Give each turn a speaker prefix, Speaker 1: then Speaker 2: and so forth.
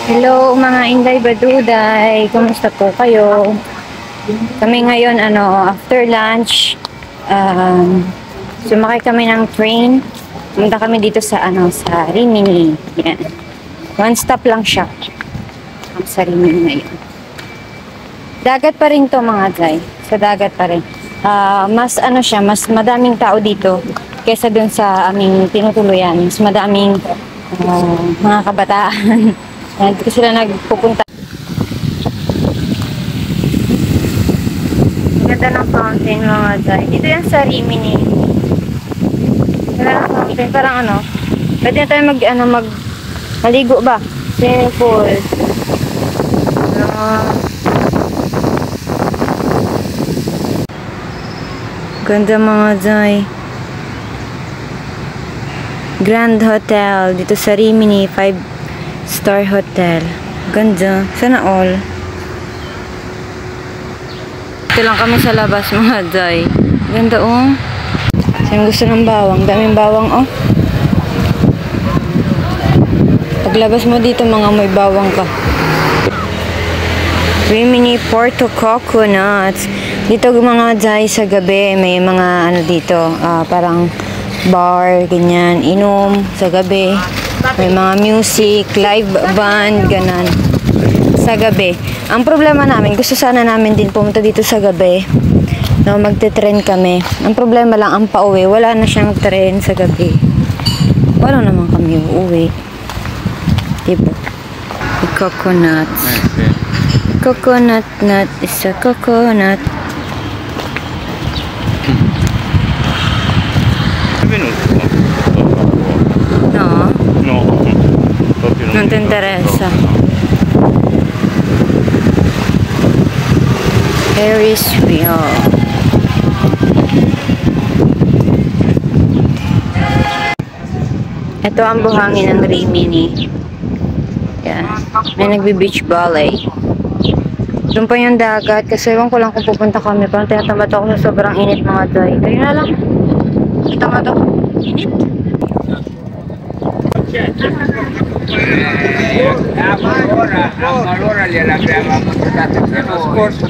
Speaker 1: Hello mga Inday Baduday, kumusta po kayo? Kami ngayon after lunch, sumakay kami ng train. Pumunta kami dito sa sa Rimini. Yan. One stop lang siya. Sa Rimini ngayon. Dagat pa rin to mga Day. Sa dagat pa rin. Mas siya, mas madaming tao dito kaysa dun sa aming tinutuluyan. Mas madaming mga kabataan. Dito sila nagpupunta. Ganda ng fountain mga Day. Dito yan sa Rimini. Ganda ng fountain. Parang pwede na tayo maligo ba? Swimming pool. Ganda mga Day. Grand Hotel dito sa Rimini, 5-star hotel. Ganda. Sana all. Ito lang kami sa labas mga Day. Ganda Saan gusto ng bawang? Daming bawang Paglabas mo dito mga may bawang ka. Rimini Porto Coconuts. Dito mga Day sa gabi may mga dito parang bar, ganyan, inom sa gabi. May mga music, live band, ganan. Sa gabi. Ang problema namin, gusto sana namin din pumunta dito sa gabi. Magte-tren kami. Ang problema lang, ang pauwi, wala na siyang tren sa gabi. Wala naman kami uuwi. Diba? Coconut. Coconut nut is a coconut. No?
Speaker 2: No.
Speaker 1: Non ti interessa. Ferris wheel. Ito ang buhangin ng Rimini. Yan. May nagbe-beach ballet. Doon pa yung dagat. Kasi ewan ko lang kung pupunta kami. Parang tinatamad ako sa sobrang init mga Day. Kayo na lang. Tinatamad ako. Init.
Speaker 2: Allora gliel'abbiamo portato in corso.